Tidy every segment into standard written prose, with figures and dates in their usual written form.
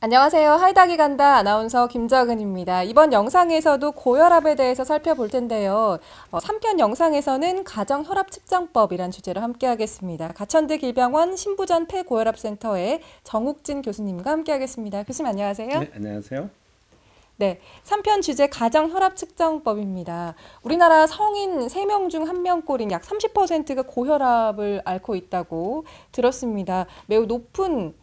안녕하세요. 하이닥이 간다 아나운서 김정은입니다. 이번 영상에서도 고혈압에 대해서 살펴볼 텐데요. 3편 영상에서는 가정혈압측정법이란 주제로 함께하겠습니다. 가천대 길병원 신부전 폐고혈압센터의 정욱진 교수님과 함께하겠습니다. 교수님 안녕하세요. 네, 안녕하세요. 네, 3편 주제 가정혈압측정법입니다. 우리나라 성인 3명 중 1명꼴인 약 30%가 고혈압을 앓고 있다고 들었습니다. 매우 높은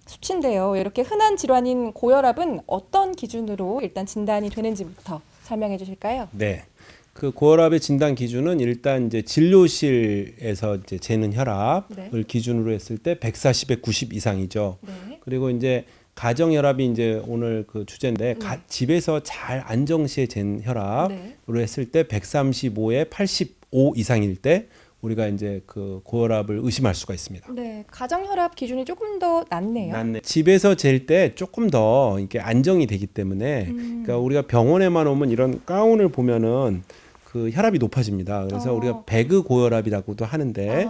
수치인데요. 이렇게 흔한 질환인 고혈압은 어떤 기준으로 일단 진단이 되는지부터 설명해 주실까요? 네. 그 고혈압의 진단 기준은 일단 이제 진료실에서 이제 재는 혈압을 기준으로 했을 때 140에 90 이상이죠. 네. 그리고 이제 가정혈압이 이제 오늘 그 주제인데 집에서 잘 안정시에 잰 혈압으로 했을 때 135에 85 이상일 때 우리가 이제 그 고혈압을 의심할 수가 있습니다. 네, 가정혈압 기준이 조금 더 낮네요. 집에서 잴 때 조금 더 이렇게 안정이 되기 때문에, 그러니까 우리가 병원에만 오면 이런 가운을 보면은 그 혈압이 높아집니다. 그래서 우리가 배그 고혈압이라고도 하는데,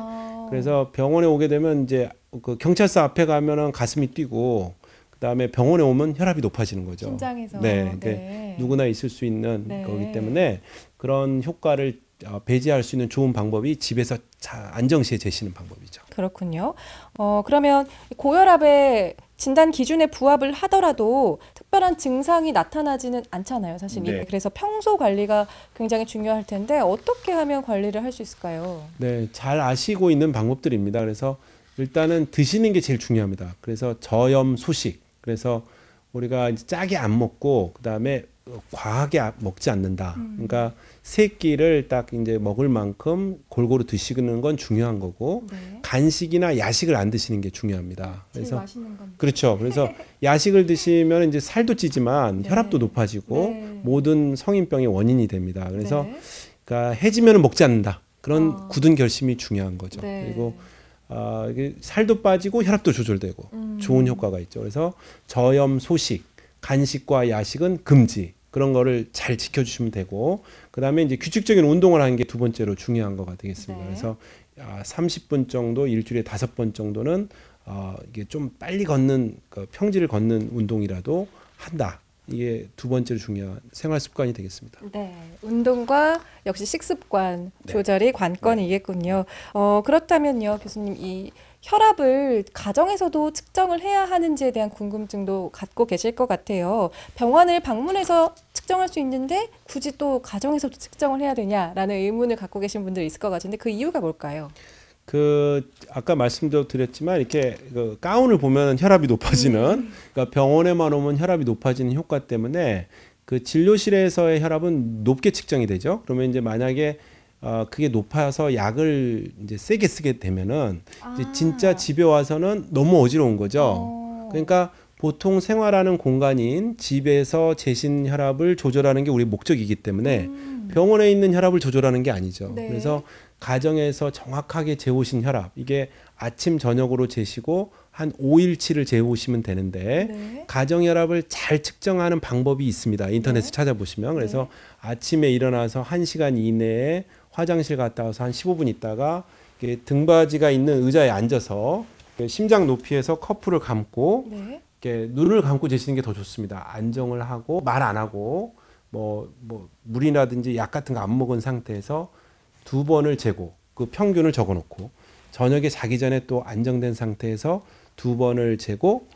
그래서 병원에 오게 되면 이제 그 경찰서 앞에 가면은 가슴이 뛰고, 그다음에 병원에 오면 혈압이 높아지는 거죠. 심장에서. 네, 네. 누구나 있을 수 있는 거기 때문에 그런 효과를 배제할 수 있는 좋은 방법이 집에서 안정시에 재시는 방법이죠. 그렇군요. 그러면 고혈압의 진단 기준에 부합을 하더라도 특별한 증상이 나타나지는 않잖아요, 사실. 네. 그래서 평소 관리가 굉장히 중요할 텐데 어떻게 하면 관리를 할 수 있을까요? 네, 잘 아시고 있는 방법들입니다. 그래서 일단은 드시는 게 제일 중요합니다. 그래서 저염 소식. 그래서 우리가 이제 짜게 안 먹고 그다음에 과하게 먹지 않는다. 그러니까 세 끼를 딱 이제 먹을 만큼 골고루 드시는 건 중요한 거고, 간식이나 야식을 안 드시는 게 중요합니다. 그래서 맛있는 건. 그렇죠. 그래서 야식을 드시면 이제 살도 찌지만 혈압도 높아지고 모든 성인병의 원인이 됩니다. 그래서 그러니까 해지면은 먹지 않는다. 그런 굳은 결심이 중요한 거죠. 그리고 이게 살도 빠지고 혈압도 조절되고 좋은 효과가 있죠. 그래서 저염 소식, 간식과 야식은 금지. 그런 거를 잘 지켜주시면 되고, 그다음에 이제 규칙적인 운동을 하는 게 두 번째로 중요한 거가 되겠습니다. 그래서 30분 정도, 일주일에 5번 정도는 이게 좀 빨리 걷는 평지를 걷는 운동이라도 한다. 이게 두 번째로 중요한 생활 습관이 되겠습니다. 네, 운동과 역시 식습관 조절이 관건이겠군요. 그렇다면요, 교수님, 이 혈압을 가정에서도 측정을 해야 하는지에 대한 궁금증도 갖고 계실 것 같아요. 병원을 방문해서 측정할 수 있는데 굳이 또 가정에서도 측정을 해야 되냐라는 의문을 갖고 계신 분들이 있을 것 같은데 그 이유가 뭘까요? 아까 말씀도 드렸지만 이렇게 그 가운을 보면 혈압이 높아지는, 그러니까 병원에만 오면 혈압이 높아지는 효과 때문에 그 진료실에서의 혈압은 높게 측정이 되죠. 그러면 이제 만약에 그게 높아서 약을 이제 세게 쓰게 되면은 이제 진짜 집에 와서는 너무 어지러운 거죠. 그러니까 보통 생활하는 공간인 집에서 재신 혈압을 조절하는 게 우리 목적이기 때문에 병원에 있는 혈압을 조절하는 게 아니죠. 그래서 가정에서 정확하게 재오신 혈압, 이게 아침 저녁으로 재시고 한 5일치를 재오시면 되는데 가정 혈압을 잘 측정하는 방법이 있습니다. 인터넷에 찾아보시면. 그래서 아침에 일어나서 1시간 이내에 화장실 갔다 와서 한 15분 있다가 등받이가 있는 의자에 앉아서 심장 높이에서 커프를 감고 눈을 감고 재시는 게 더 좋습니다. 안정을 하고 말 안 하고 뭐 물이라든지 약 같은 거 안 먹은 상태에서 2번을 재고 그 평균을 적어놓고 저녁에 자기 전에 또 안정된 상태에서 2번을 재고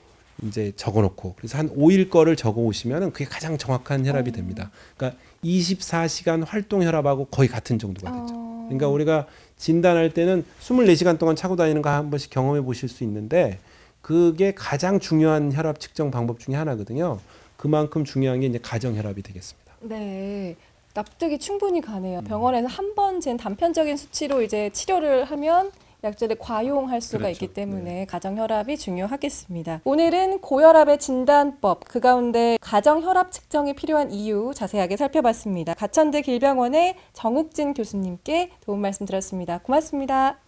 이제 적어놓고 그래서 한 5일 거를 적어오시면 그게 가장 정확한 혈압이 됩니다. 그러니까 24시간 활동 혈압하고 거의 같은 정도가 되죠. 그러니까 우리가 진단할 때는 24시간 동안 차고 다니는 거 한 번씩 경험해 보실 수 있는데 그게 가장 중요한 혈압 측정 방법 중에 하나거든요. 그만큼 중요한 게 이제 가정 혈압이 되겠습니다. 네. 납득이 충분히 가네요. 병원에서 한 번 잰 단편적인 수치로 이제 치료를 하면 약제를 과용할 수가 있기 때문에 가정 혈압이 중요하겠습니다. 오늘은 고혈압의 진단법, 그 가운데 가정 혈압 측정이 필요한 이유 자세하게 살펴봤습니다. 가천대 길병원의 정욱진 교수님께 도움 말씀 드렸습니다. 고맙습니다.